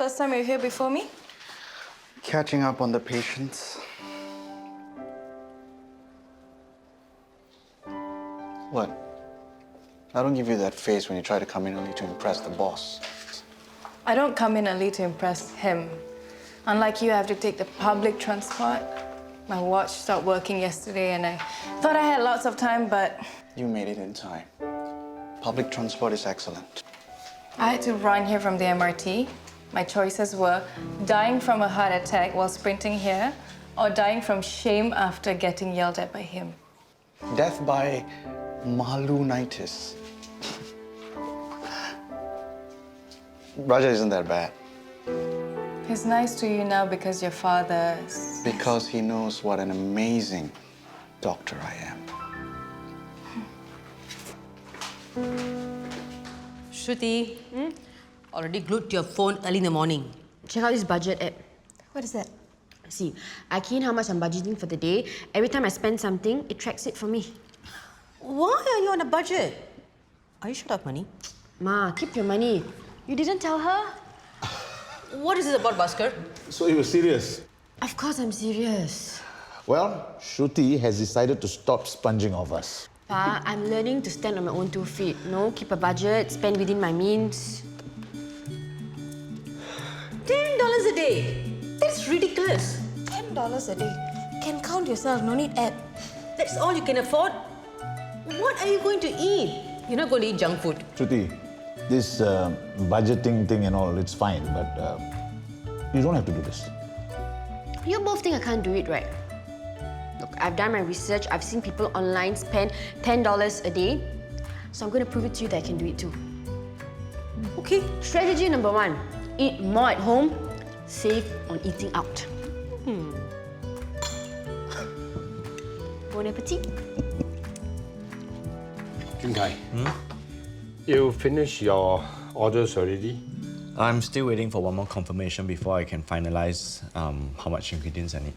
First time you're here before me? Catching up on the patients. What? I don't give you that face when you try to come in only to impress the boss. I don't come in early to impress him. Unlike you, I have to take the public transport. My watch stopped working yesterday and I thought I had lots of time, but... You made it in time. Public transport is excellent. I had to run here from the MRT. My choices were dying from a heart attack while sprinting here or dying from shame after getting yelled at by him. Death by malunitis. Raja isn't that bad. He's nice to you now because your father's... Because he knows what an amazing doctor I am. Shruti, already glued to your phone early in the morning. Check out this budget app. What is that? See, I key in how much I'm budgeting for the day. Every time I spend something, it tracks it for me. Why are you on a budget? Are you short of money? Ma, keep your money. You didn't tell her? What is this about, Bhaskar? So you were serious? Of course I'm serious. Well, Shruti has decided to stop sponging off us. Pa, I'm learning to stand on my own 2 feet. No, keep a budget, spend within my means. $10 a day? That's ridiculous. $10 a day. Can count yourself, no need app. That's all you can afford? What are you going to eat? You're not going to eat junk food. Shruti, this budgeting thing and all, it's fine, but you don't have to do this. You both think I can't do it, right? Look, I've done my research. I've seen people online spend $10 a day. So I'm going to prove it to you that I can do it too. Okay. Strategy number 1. Eat more at home, save on eating out. Bon appetit. Jun Kai, you finished your orders already? I'm still waiting for one more confirmation before I can finalize how much ingredients I need.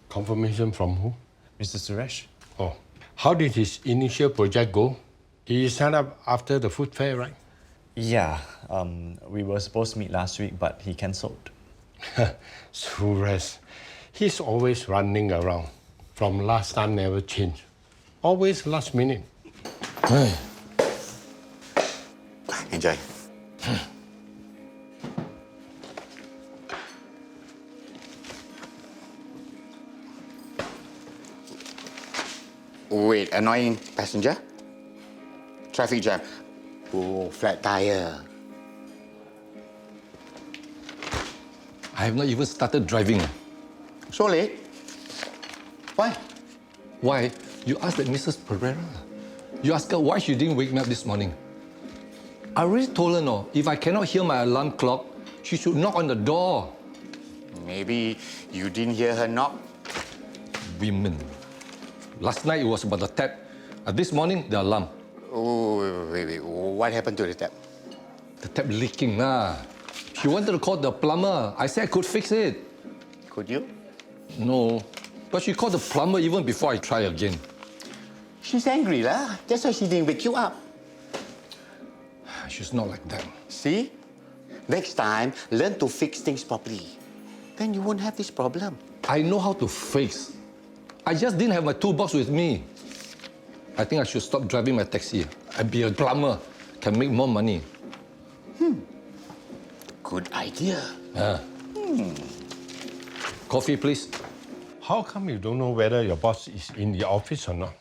Confirmation from who? Mr. Suresh? Oh, how did his initial project go? He signed up after the food fair, right? Yeah, we were supposed to meet last week, but he cancelled. Suresh, he's always running around. From last time, never changed. Always last minute. Enjoy. Wait, annoying passenger? Traffic jam. Oh, flat tire. I have not even started driving. So late? Why? Why? You asked that Mrs. Pereira. You asked her why she didn't wake me up this morning. I already told her, no, if I cannot hear my alarm clock, she should knock on the door. Maybe you didn't hear her knock. Women. Last night it was about the tap. This morning, the alarm. Oh, wait. What happened to the tap? The tap leaking, nah. She wanted to call the plumber. I said I could fix it. Could you? No. But she called the plumber even before I try again. She's angry, lah. That's why she didn't wake you up. She's not like that. See? Next time, learn to fix things properly. Then you won't have this problem. I know how to fix. I just didn't have my toolbox with me. I think I should stop driving my taxi. I'd be a plumber, can make more money. Good idea. Coffee, please. How come you don't know whether your boss is in the office or not?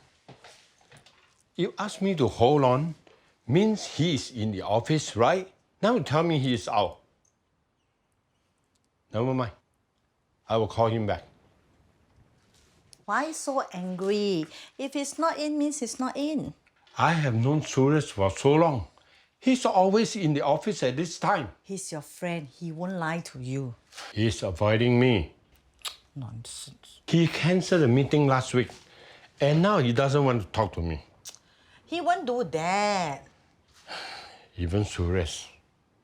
You asked me to hold on, means he is in the office, right? Now you tell me he is out. Never mind. I will call him back. Why so angry? If he's not in, means he's not in. I have known Suresh for so long. He's always in the office at this time. He's your friend. He won't lie to you. He's avoiding me. Nonsense. He cancelled the meeting last week, and now he doesn't want to talk to me. He won't do that. Even Suresh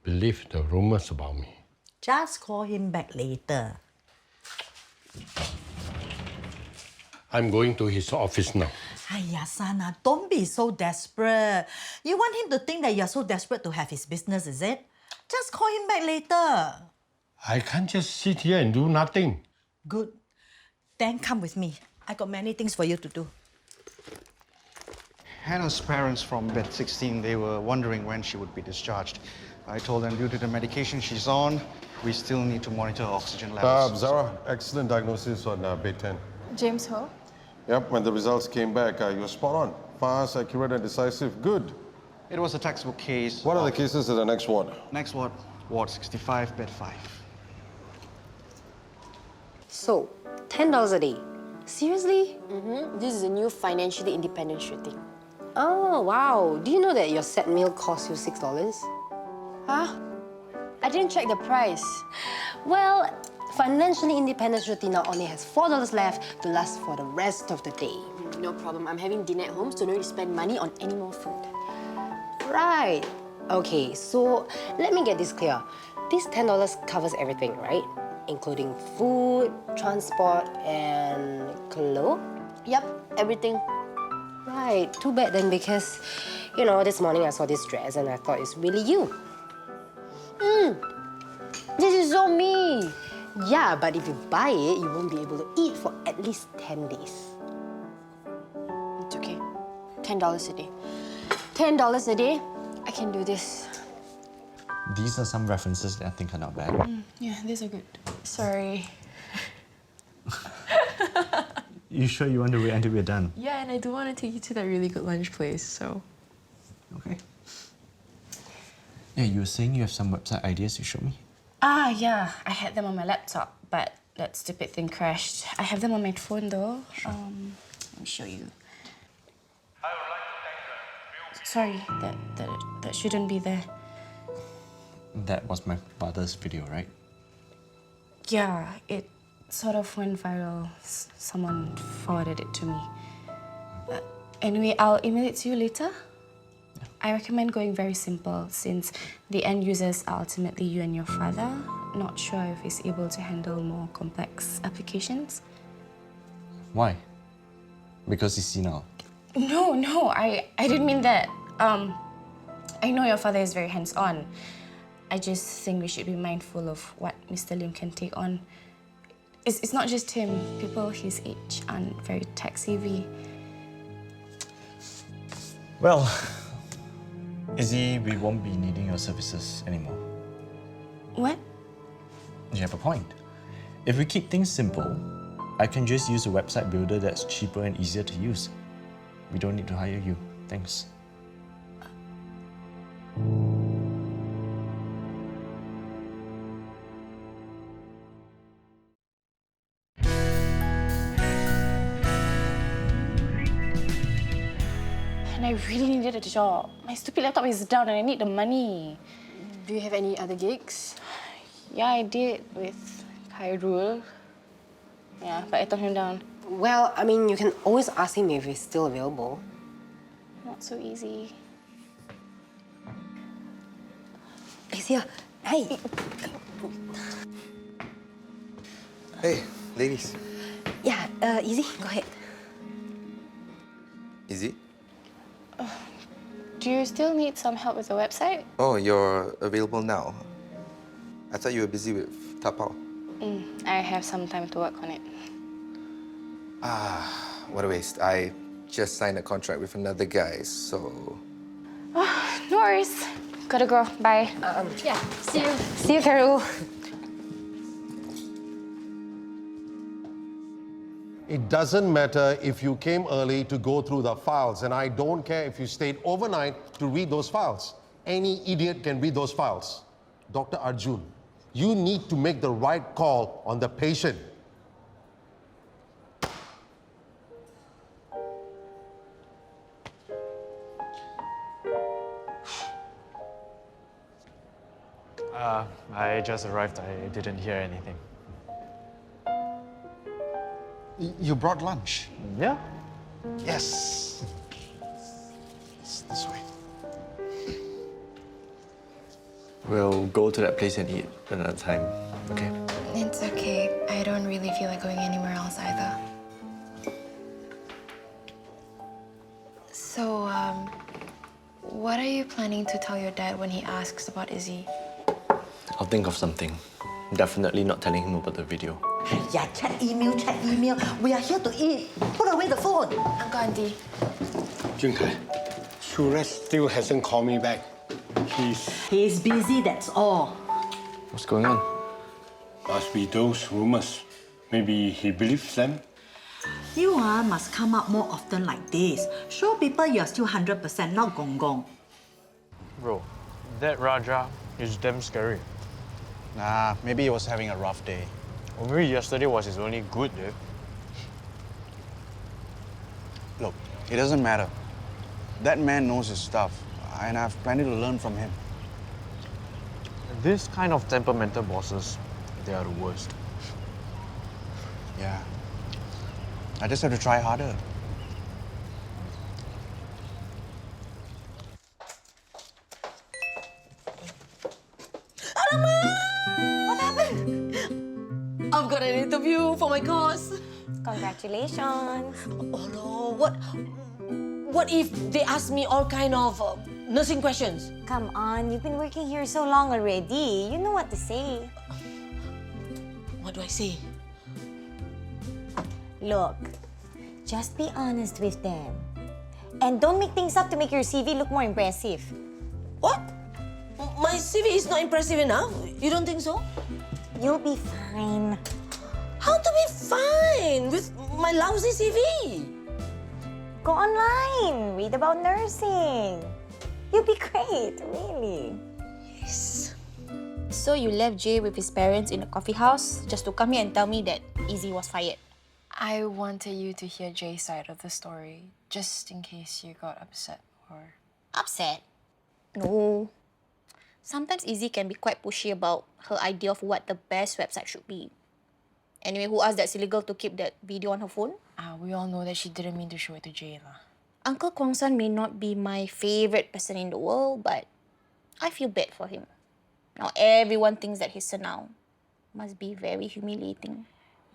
believed the rumors about me. Just call him back later. I'm going to his office now. Hiya, Sana, don't be so desperate. You want him to think that you're so desperate to have his business, is it? Just call him back later. I can't just sit here and do nothing. Good. Then come with me. I got many things for you to do. Hannah's parents from bed 16, they were wondering when she would be discharged. I told them due to the medication she's on, we still need to monitor her oxygen levels. Zara, excellent diagnosis on bed 10. James Ho? Yep, when the results came back, you were spot on. Fast, accurate, and decisive. Good. It was a textbook case. What are the cases in the next ward? Next ward, Ward 65, bed 5. So, $10 a day. Seriously? This is a new financially independent shooting. Oh, wow. Do you know that your set meal costs you $6? Huh? I didn't check the price. Well, financially independent shooting now only has $4 left to last for the rest of the day. No problem. I'm having dinner at home, so no need to spend money on any more food. Right. Okay, so let me get this clear. This $10 covers everything, right? Including food, transport, and clothes? Yep, everything. Right, too bad then because, you know, this morning I saw this dress and I thought it's really you. This is so me. Yeah, but if you buy it, you won't be able to eat for at least 10 days. It's okay. $10 a day. $10 a day, I can do this. These are some references that I think are not bad. Yeah, these are good. Sorry. You sure you want to wait until we're done? Yeah, and I do want to take you to that really good lunch place, so... Okay. Yeah, you were saying you have some website ideas to show me? Ah, yeah. I had them on my laptop, but that stupid thing crashed. I have them on my phone, though. Sure. Let me show you. Sorry, that shouldn't be there. That was my father's video, right? Yeah, it sort of went viral. Someone forwarded it to me. Anyway, I'll email it to you later. Yeah. I recommend going very simple since the end users are ultimately you and your father. Not sure if he's able to handle more complex applications. Why? Because he's senile. No, I didn't mean that. I know your father is very hands-on. I just think we should be mindful of what Mr. Lim can take on. It's not just him. People his age aren't very tech-savvy. Well, Izzy, we won't be needing your services anymore. What? You have a point. If we keep things simple, I can just use a website builder that's cheaper and easier to use. We don't need to hire you. Thanks. And I really needed a job. My stupid laptop is down and I need the money. Do you have any other gigs? Yeah, I did with Khairul. Yeah, but I turned him down. Well, I mean, you can always ask him if he's still available. Not so easy. He's here. Hey. Hey, ladies. Yeah, Izzy, go ahead. Izzy? Do you still need some help with the website? Oh, you're available now. I thought you were busy with Tapao. I have some time to work on it. Ah, what a waste. I just signed a contract with another guy, so... Oh, no worries. Gotta go. Bye. Yeah, see you. See you, Khairul. It doesn't matter if you came early to go through the files, and I don't care if you stayed overnight to read those files. Any idiot can read those files. Dr. Arjun, you need to make the right call on the patient. I just arrived. I didn't hear anything. You brought lunch? Yeah? Yes. It's this way. We'll go to that place and eat another time, okay? It's okay. I don't really feel like going anywhere else either. So, what are you planning to tell your dad when he asks about Izzy? I'll think of something. Definitely not telling him about the video. Yeah, check email, check email. We are here to eat. Put away the phone. Uncle, Auntie. Jing Kai, Suresh still hasn't called me back. He's busy, that's all. What's going on? Must be those rumors. Maybe he believes them. You must come up more often like this. Show people you're still 100%, not gong gong. Bro, that Raja is damn scary. Nah, maybe he was having a rough day. Or maybe yesterday was his only good day. Look, it doesn't matter. That man knows his stuff, and I've plenty to learn from him. This kind of temperamental bosses, they are the worst. Yeah. I just have to try harder. What happened? I've got an interview for my course. Congratulations. Oh no, what if they ask me all kind of nursing questions? Come on, you've been working here so long already. You know what to say. What do I say? Look, just be honest with them. And don't make things up to make your CV look more impressive. What? My CV is not impressive enough? You don't think so? You'll be fine. How to be fine with my lousy CV? Go online, read about nursing. You'll be great, really. Yes. So you left Jay with his parents in a coffee house just to come here and tell me that Izzy was fired? I wanted you to hear Jay's side of the story, just in case you got upset or... Upset? No. Sometimes Izzy can be quite pushy about her idea of what the best website should be. Anyway, who asked that silly girl to keep that video on her phone? we all know that she didn't mean to show it to Jay lah. Uncle Kwong San may not be my favourite person in the world, but I feel bad for him. Now everyone thinks that he's Senau. Must be very humiliating.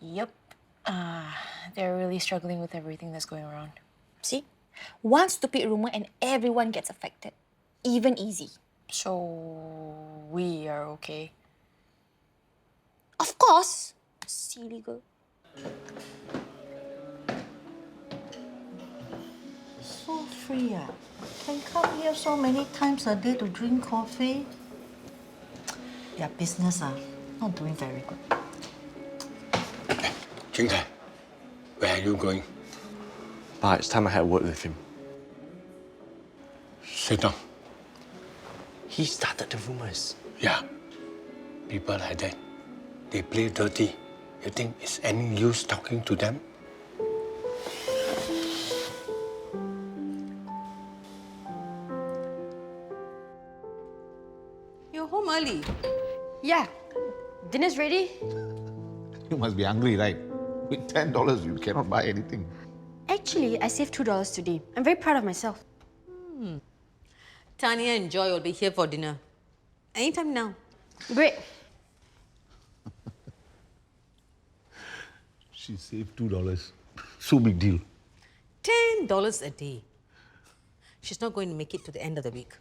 Yep. They're really struggling with everything that's going around. See? One stupid rumour and everyone gets affected. Even Izzy. So, we are okay? Of course! Silly girl. So free, Can come here so many times a day to drink coffee. Their business not doing very good. Jing Kai, where are you going? Pa, it's time I had a word with him. Sit down. He started the rumors. Yeah. People like that, they play dirty. You think it's any use talking to them? You're home early. Yeah. Dinner's ready. You must be hungry, right? With $10, you cannot buy anything. Actually, I saved $2 today. I'm very proud of myself. Tanya and Joy will be here for dinner. Anytime now. Great. She saved $2. So big deal. $10 a day. She's not going to make it to the end of the week.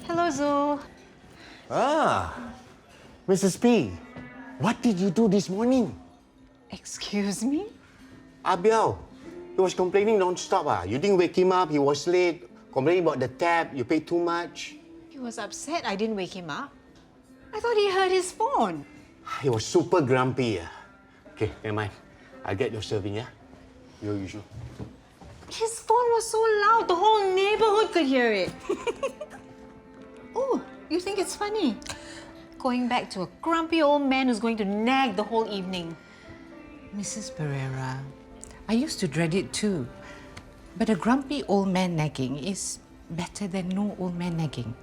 Hello, Zo. Mrs. P, what did you do this morning? Excuse me? Biao, he was complaining non-stop. You didn't wake him up, he was late, complaining about the tab, you paid too much. He was upset I didn't wake him up. I thought he heard his phone. He was super grumpy. Okay, never mind. I'll get your serving, yeah? Your usual. His phone was so loud, the whole neighborhood could hear it. Oh, you think it's funny? Going back to a grumpy old man who's going to nag the whole evening. Mrs. Pereira, I used to dread it too. But a grumpy old man nagging is better than no old man nagging.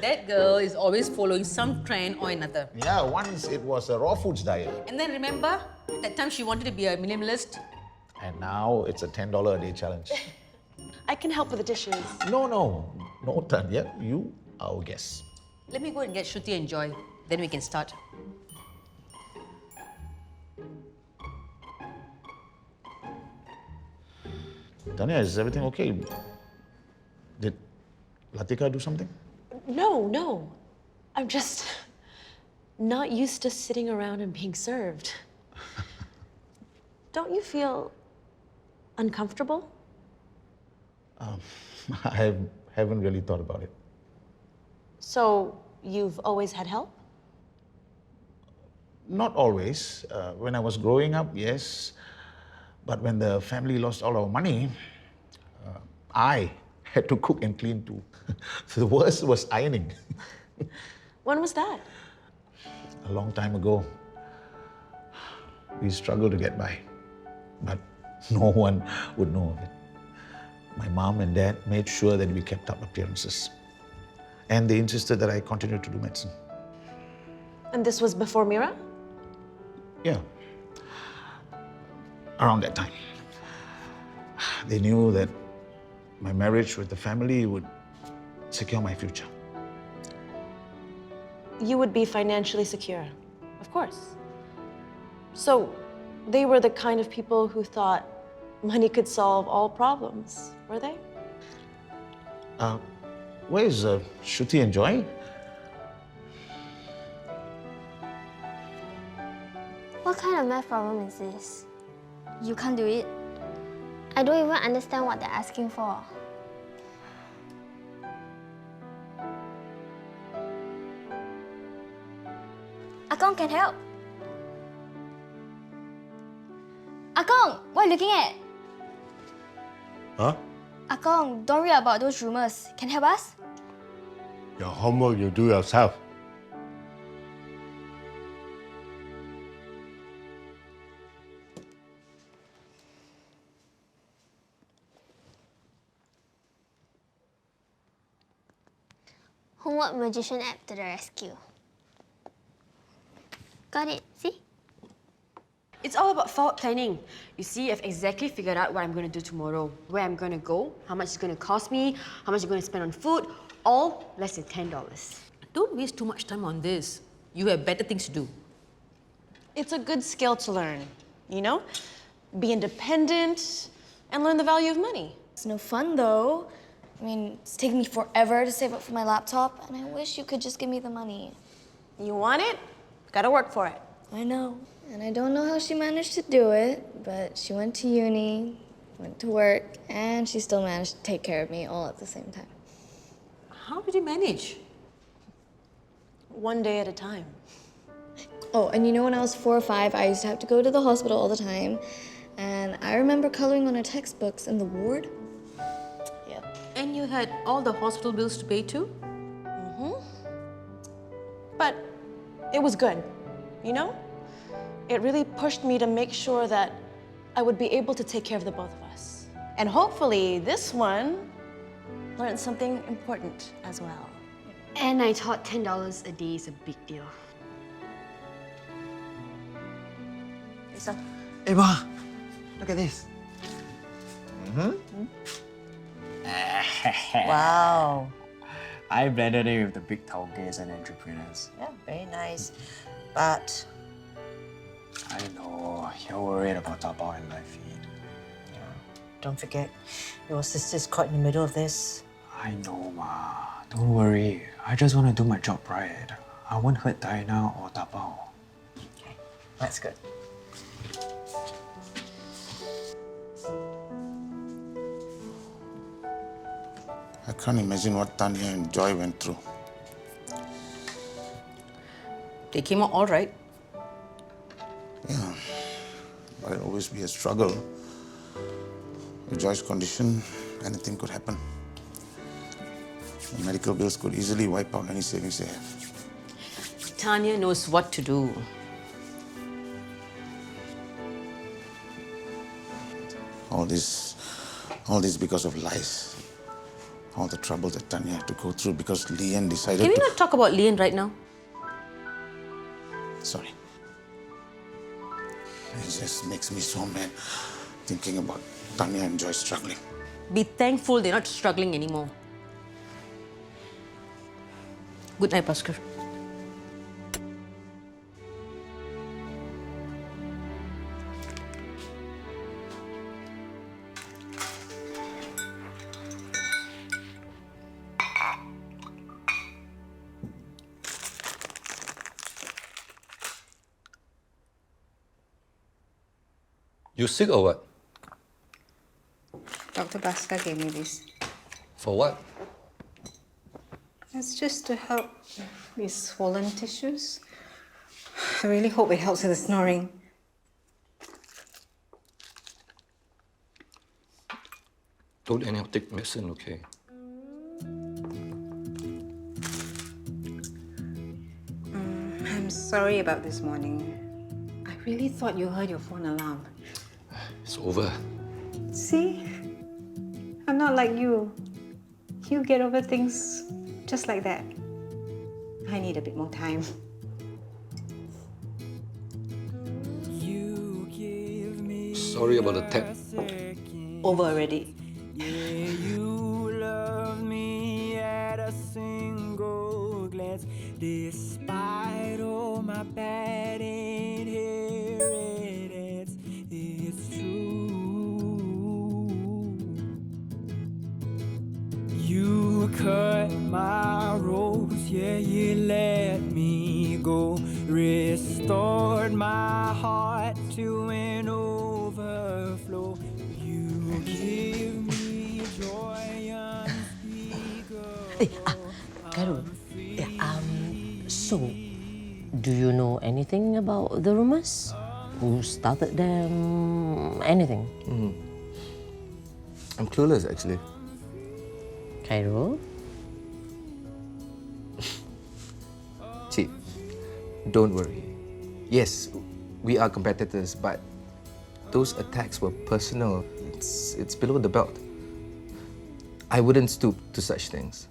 That girl is always following some trend or another. Yeah, once it was a raw foods diet. And then remember, that time she wanted to be a minimalist? And now it's a $10 a day challenge. I can help with the dishes. No, Tanya, you, our guest. Let me go and get Shruti and Joy. Then we can start. Tanya, is everything okay? Did Latika do something? No, no. I'm just not used to sitting around and being served. Don't you feel uncomfortable? I haven't really thought about it. So, you've always had help? Not always. When I was growing up, yes. But when the family lost all our money, I had to cook and clean too. The worst was ironing. When was that? A long time ago. We struggled to get by, but no one would know of it. My mom and dad made sure that we kept up appearances. And they insisted that I continue to do medicine. And this was before Mira? Yeah. Around that time. They knew that my marriage with the family would secure my future. You would be financially secure, of course. So, they were the kind of people who thought money could solve all problems, were they? Where's Shruti and Joy? What kind of math problem is this? You can't do it? I don't even understand what they're asking for. Akong can help. Akong, what are you looking at? Huh? Akong, don't read about those rumours. Can you help us? Your homework you do yourself. Homework magician app to the rescue. Got it, see? It's all about forward planning. You see, I've exactly figured out what I'm going to do tomorrow, where I'm going to go, how much it's going to cost me, how much I'm going to spend on food, all less than $10. Don't waste too much time on this. You have better things to do. It's a good skill to learn, you know? Be independent and learn the value of money. It's no fun though. I mean, it's taking me forever to save up for my laptop, and I wish you could just give me the money. You want it? Gotta work for it. I know. And I don't know how she managed to do it, but she went to uni, went to work, and she still managed to take care of me all at the same time. How did you manage? One day at a time. Oh, and you know when I was 4 or 5, I used to have to go to the hospital all the time. And I remember coloring on our textbooks in the ward. Yeah. And you had all the hospital bills to pay too? Mm-hmm. But it was good, you know? It really pushed me to make sure that I would be able to take care of the both of us. And hopefully this one learned something important as well. And I thought $10 a day is a big deal. Lisa. Hey, Ma, look at this. Wow. I blended in with the big tauges and entrepreneurs. Yeah, very nice. But I know, you're worried about Taobao and live feed. don't forget, your sister's caught in the middle of this. I know, Ma. Don't worry. I just want to do my job right. I won't hurt Diana or Taobao. Okay, that's good. I can't imagine what Tanya and Joy went through. They came out all right. Yeah, but it'll always be a struggle. With Joy's condition, anything could happen. The medical bills could easily wipe out any savings they have. Tanya knows what to do. All this because of lies. All the trouble that Tanya had to go through because Lian decided Can we to... not talk about Lian right now? Sorry. It just makes me so mad thinking about Tanya and Joy struggling. Be thankful they're not struggling anymore. Good night, Bhaskar. You sick or what? Dr. Bhaskar gave me this. For what? It's just to help these swollen tissues. I really hope it helps with the snoring. Don't anyhow take medicine, okay? I'm sorry about this morning. I really thought you heard your phone alarm. It's over. See? I'm not like you. You get over things just like that. I need a bit more time. Sorry about the tap. Over already. Despite all my bad inheritance, it's true. You cut my rose, yeah, you let me go. Restored my heart to an overflow. You give me joy unspeakable. Carol, so, do you know anything about the rumours? Who started them? Anything? I'm clueless, actually. Cairo? See, don't worry. Yes, we are competitors, but those attacks were personal. It's below the belt. I wouldn't stoop to such things.